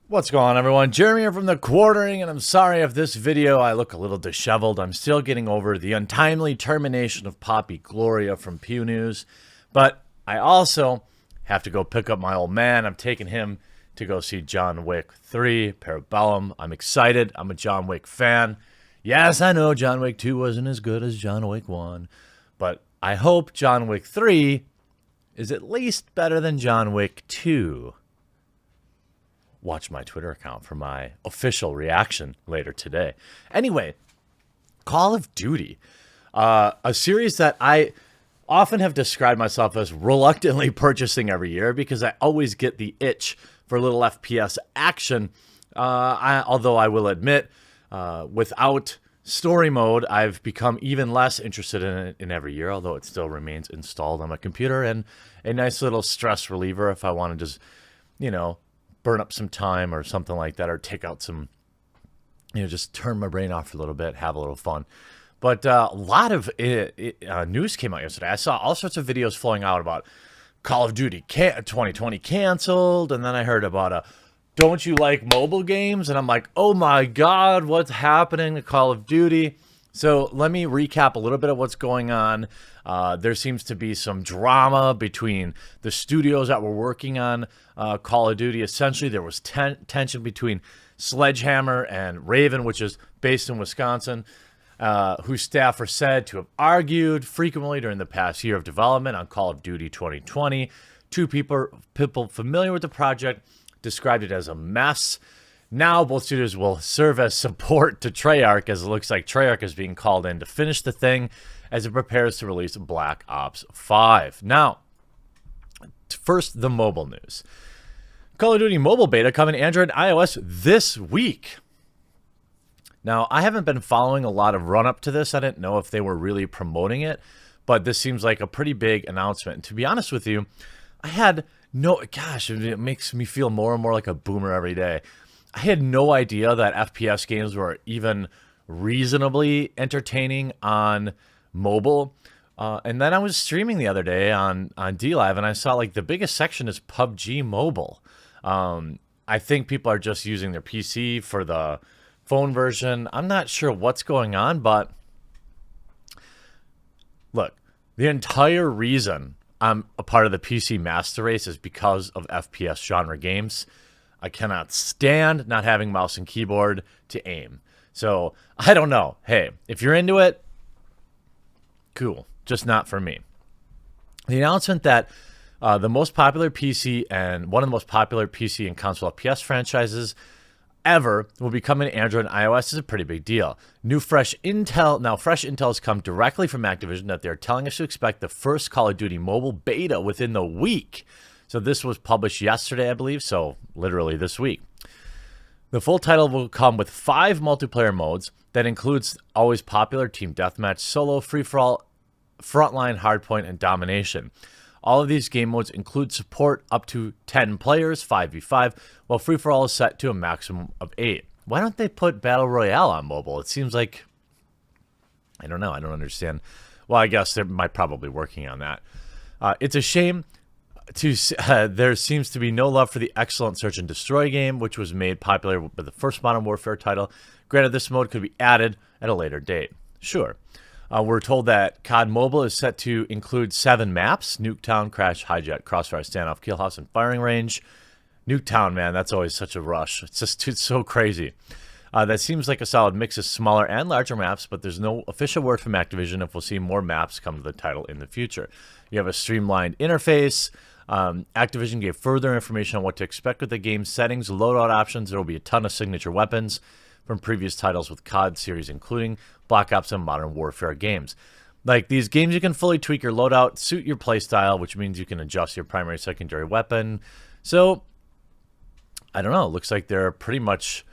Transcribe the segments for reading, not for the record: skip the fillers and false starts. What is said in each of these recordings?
What's going on, everyone? Jeremy here from The Quartering, and I'm sorry if this video I look a little disheveled. I'm still getting over the untimely termination of Poppy Gloria from Pew News, but I also have to go pick up my old man. I'm taking him to go see John Wick 3, Parabellum. I'm excited. I'm a John Wick fan. Yes, I know John Wick 2 wasn't as good as John Wick 1, but I hope John Wick 3 is at least better than John Wick 2. Watch my Twitter account for my official reaction later today. Anyway, Call of Duty, a series that I often have described myself as reluctantly purchasing every year because I always get the itch for a little FPS action. Although I will admit, without story mode, I've become even less interested in it in every year, although it still remains installed on my computer and a nice little stress reliever if I want to just, burn up some time or something like that, or take out some, just turn my brain off for a little bit, have a little fun. But a lot of news came out yesterday. I saw all sorts of videos flowing out about Call of Duty 2020 canceled, and then I heard about don't you like mobile games? And I'm like, oh my God, what's happening to Call of Duty? So let me recap a little bit of what's going on. There seems to be some drama between the studios that were working on Call of Duty. Essentially, there was tension between Sledgehammer and Raven, which is based in Wisconsin, whose staff are said to have argued frequently during the past year of development on Call of Duty 2020. Two people familiar with the project described it as a mess. Now, both studios will serve as support to Treyarch, as it looks like Treyarch is being called in to finish the thing as it prepares to release Black Ops 5. Now, first, the mobile news. Call of Duty mobile beta coming to Android and iOS this week. Now, I haven't been following a lot of run-up to this. I didn't know if they were really promoting it, but this seems like a pretty big announcement. And to be honest with you, I had it makes me feel more and more like a boomer every day. I had no idea that FPS games were even reasonably entertaining on mobile. And then I was streaming the other day on DLive, and I saw like the biggest section is PUBG Mobile. I think people are just using their PC for the phone version. I'm not sure what's going on, but look, the entire reason I'm a part of the PC master race is because of FPS genre games. I cannot stand not having mouse and keyboard to aim. So, I don't know. Hey, if you're into it, cool. Just not for me. The announcement that the most popular PC and one of the most popular PC and console FPS franchises ever will be coming to Android and iOS is a pretty big deal. Fresh intel has come directly from Activision that they're telling us to expect the first Call of Duty mobile beta within the week. So this was published yesterday, I believe, so literally this week. The full title will come with 5 multiplayer modes that includes always popular Team Deathmatch, Solo, Free-For-All, Frontline, Hardpoint, and Domination. All of these game modes include support up to 10 players, 5v5, while Free-For-All is set to a maximum of 8. Why don't they put Battle Royale on mobile? It seems like, I don't know, I don't understand. Well, I guess they're probably working on that. It's a shame. There seems to be no love for the excellent Search and Destroy game, which was made popular with the first Modern Warfare title. Granted, this mode could be added at a later date. Sure. We're told that COD Mobile is set to include 7 maps: Nuketown, Crash, Hijack, Crossfire, Standoff, Killhouse, and Firing Range. Nuketown, man, that's always such a rush. It's so crazy. That seems like a solid mix of smaller and larger maps, but there's no official word from Activision if we'll see more maps come to the title in the future. You have a streamlined interface. Activision gave further information on what to expect with the game's settings, loadout options. There will be a ton of signature weapons from previous titles with COD series, including Black Ops and Modern Warfare games. Like these games, you can fully tweak your loadout, suit your playstyle, which means you can adjust your primary, secondary weapon. So, I don't know. It looks like they're pretty much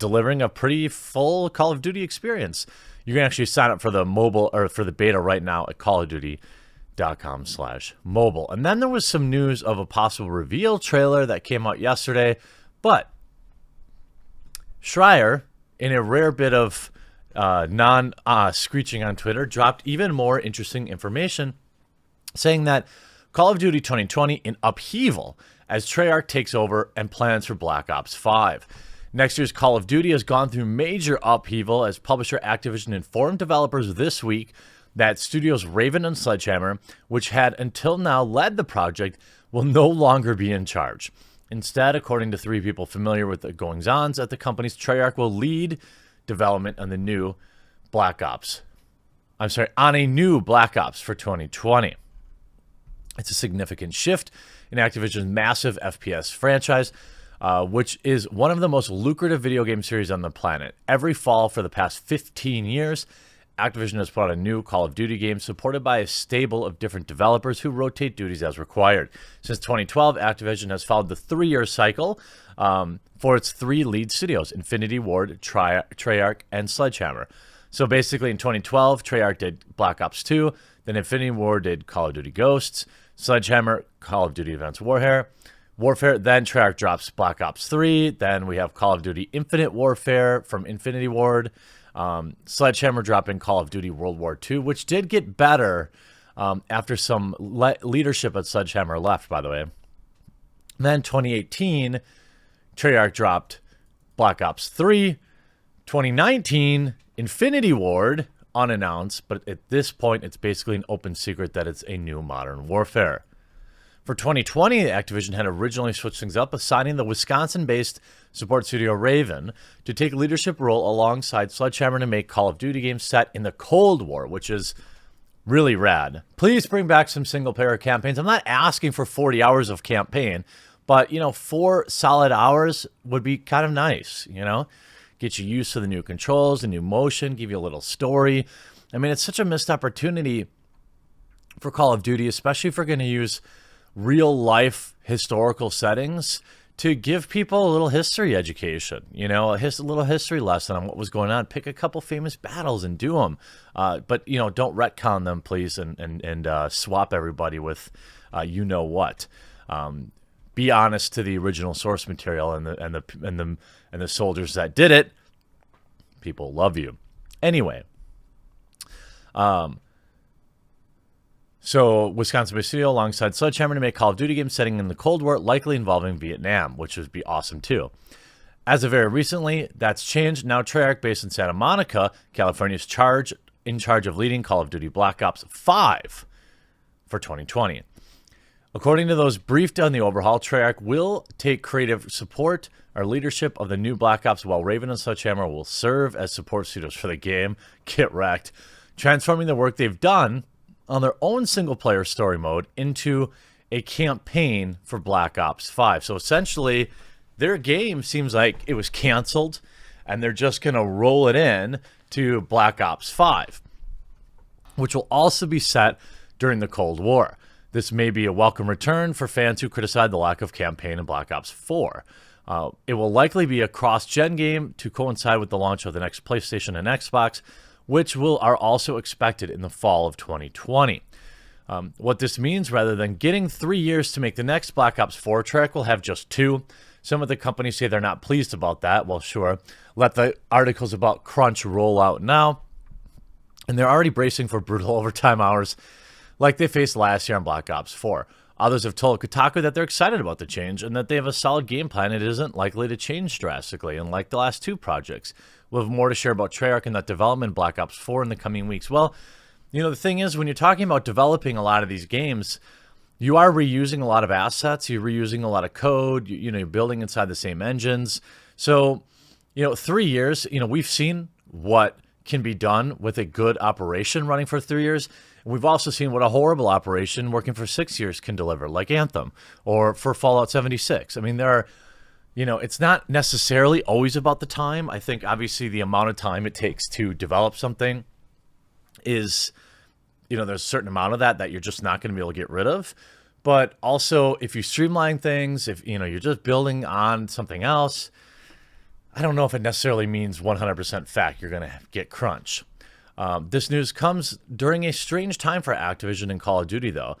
delivering a pretty full Call of Duty experience. You can actually sign up for the mobile or for the beta right now at callofduty.com/mobile. And then there was some news of a possible reveal trailer that came out yesterday, but Schreier, in a rare bit of non-screeching on Twitter, dropped even more interesting information, saying that Call of Duty 2020 in upheaval as Treyarch takes over and plans for Black Ops 5. Next year's Call of Duty has gone through major upheaval as publisher Activision informed developers this week that studios Raven and Sledgehammer, which had until now led the project, will no longer be in charge. Instead, according to 3 people familiar with the goings-ons at the companies, Treyarch will lead development on a new Black Ops for 2020. It's a significant shift in Activision's massive FPS franchise, which is one of the most lucrative video game series on the planet. Every fall for the past 15 years, Activision has put out a new Call of Duty game supported by a stable of different developers who rotate duties as required. Since 2012, Activision has followed the 3-year cycle for its 3 lead studios, Infinity Ward, Treyarch, and Sledgehammer. So basically in 2012, Treyarch did Black Ops 2, then Infinity Ward did Call of Duty Ghosts, Sledgehammer, Call of Duty Advanced Warfare, then Treyarch drops Black Ops 3, then we have Call of Duty Infinite Warfare from Infinity Ward, Sledgehammer dropping Call of Duty World War II, which did get better after some leadership at Sledgehammer left, by the way. Then 2018, Treyarch dropped Black Ops 3. 2019, Infinity Ward, unannounced, but at this point, it's basically an open secret that it's a new Modern Warfare. For 2020, Activision had originally switched things up, assigning the Wisconsin-based support studio Raven to take a leadership role alongside Sledgehammer to make Call of Duty games set in the Cold War, which is really rad. Please bring back some single-player campaigns. I'm not asking for 40 hours of campaign, but, 4 solid hours would be kind of nice, Get you used to the new controls, the new motion, give you a little story. I mean, it's such a missed opportunity for Call of Duty, especially if we're going to use real life historical settings to give people a little history education, a little history lesson on what was going on. Pick a couple famous battles and do them. But don't retcon them, please, and swap everybody with what. Be honest to the original source material and the soldiers that did it. People love you. Anyway, so Wisconsin-based studio alongside Sledgehammer to make Call of Duty games setting in the Cold War, likely involving Vietnam, which would be awesome too. As of very recently, that's changed. Now Treyarch, based in Santa Monica, California, is in charge of leading Call of Duty Black Ops 5 for 2020. According to those briefed on the overhaul, Treyarch will take creative support or leadership of the new Black Ops, while Raven and Sledgehammer will serve as support studios for the game. Get wrecked. Transforming the work they've done on their own single-player story mode into a campaign for Black Ops 5. So essentially, their game seems like it was canceled, and they're just going to roll it in to Black Ops 5, which will also be set during the Cold War. This may be a welcome return for fans who criticized the lack of campaign in Black Ops 4. It will likely be a cross-gen game to coincide with the launch of the next PlayStation and Xbox, which are also expected in the fall of 2020. What this means, rather than getting 3 years to make the next Black Ops 4, Treyarch will have just 2. Some of the companies say they're not pleased about that. Well, sure. Let the articles about crunch roll out now. And they're already bracing for brutal overtime hours like they faced last year on Black Ops 4. Others have told Kotaku that they're excited about the change and that they have a solid game plan. It isn't likely to change drastically, unlike the last 2 projects. We'll have more to share about Treyarch and that development Black Ops 4 in the coming weeks. Well, the thing is, when you're talking about developing a lot of these games, you are reusing a lot of assets. You're reusing a lot of code. You're building inside the same engines. So, 3 years, we've seen what can be done with a good operation running for 3 years. We've also seen what a horrible operation working for 6 years can deliver, like Anthem or for Fallout 76. I mean, there are, it's not necessarily always about the time. I think obviously the amount of time it takes to develop something is, there's a certain amount of that you're just not going to be able to get rid of. But also, if you streamline things, if you're just building on something else, I don't know if it necessarily means 100% fact you're going to get crunch. This news comes during a strange time for Activision and Call of Duty, though.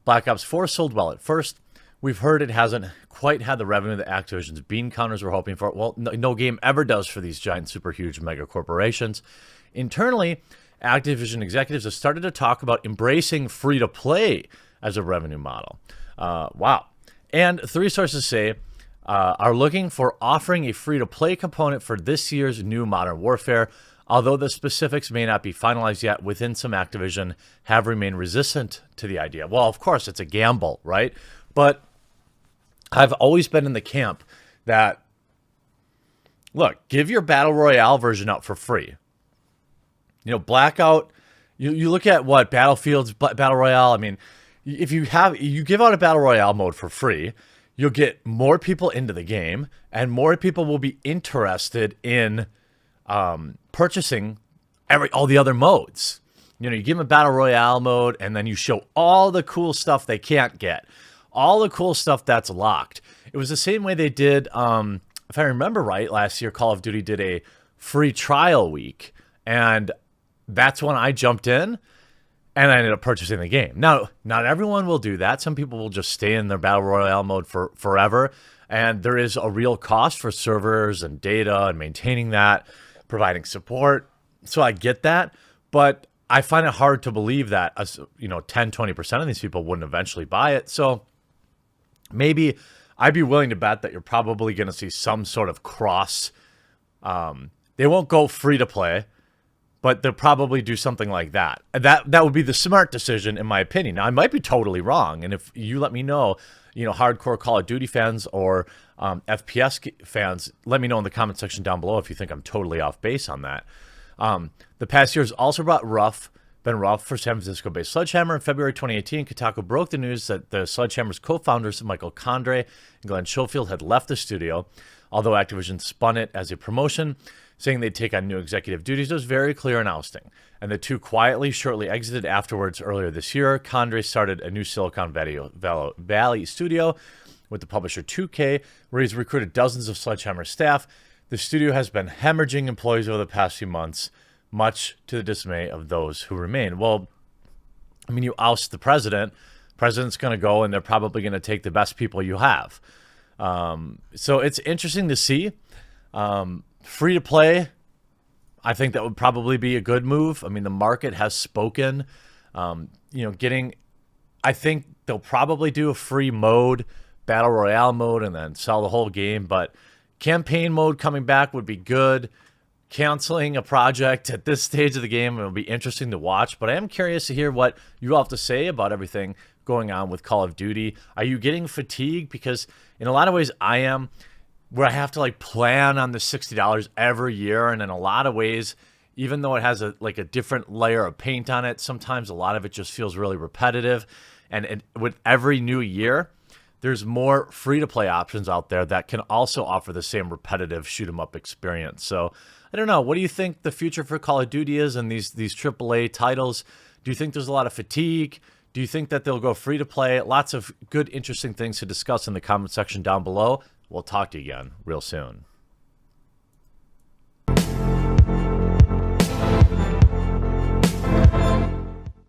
Black Ops 4 sold well at first. We've heard it hasn't quite had the revenue that Activision's bean counters were hoping for. Well, no game ever does for these giant, super huge mega corporations. Internally, Activision executives have started to talk about embracing free-to-play as a revenue model. Wow. And three sources say are looking for offering a free-to-play component for this year's new Modern Warfare, although the specifics may not be finalized yet. Within some Activision have remained resistant to the idea. Well, of course, it's a gamble, right? But I've always been in the camp that, look, give your Battle Royale version out for free. You know, Blackout, you look at what Battlefield's Battle Royale, I mean, if you give out a Battle Royale mode for free, you'll get more people into the game, and more people will be interested in purchasing all the other modes. You know, you give them a Battle Royale mode, and then you show all the cool stuff they can't get, all the cool stuff that's locked. It was the same way they did, if I remember right, last year Call of Duty did a free trial week, and that's when I jumped in, and I ended up purchasing the game. Now, not everyone will do that. Some people will just stay in their Battle Royale mode for forever, and there is a real cost for servers and data and maintaining that, providing support. So I get that, but I find it hard to believe that 10-20% of these people wouldn't eventually buy it. So maybe I'd be willing to bet that you're probably going to see some sort of cross. They won't go free to play, but they'll probably do something like that. That would be the smart decision, in my opinion. Now, I might be totally wrong, and if you let me know, hardcore Call of Duty fans or FPS fans, let me know in the comment section down below if you think I'm totally off base on that. The past year has also been rough for San Francisco-based Sledgehammer. In February 2018, Kotaku broke the news that the Sledgehammer's co-founders, Michael Condrey and Glenn Schofield, had left the studio, although Activision spun it as a promotion, saying they'd take on new executive duties. It was very clear in ousting, and the two quietly shortly exited afterwards. Earlier this year, Condrey started a new Silicon Valley studio with the publisher 2K, where he's recruited dozens of Sledgehammer staff. The studio has been hemorrhaging employees over the past few months, much to the dismay of those who remain. Well, I mean, you oust the president's going to go, and they're probably going to take the best people you have. So it's interesting to see. Free to play, I think that would probably be a good move. I mean, the market has spoken. I think they'll probably do a free mode, Battle Royale mode, and then sell the whole game. But campaign mode coming back would be good. Canceling a project at this stage of the game, it will be interesting to watch. But I am curious to hear what you all have to say about everything going on with Call of Duty. Are you getting fatigued? Because in a lot of ways, I am, where I have to plan on the $60 every year. And in a lot of ways, even though it has a different layer of paint on it, sometimes a lot of it just feels really repetitive. And with every new year, there's more free-to-play options out there that can also offer the same repetitive shoot-'em-up experience. So I don't know. What do you think the future for Call of Duty is and these AAA titles? Do you think there's a lot of fatigue? Do you think that they'll go free-to-play? Lots of good, interesting things to discuss in the comment section down below. We'll talk to you again real soon.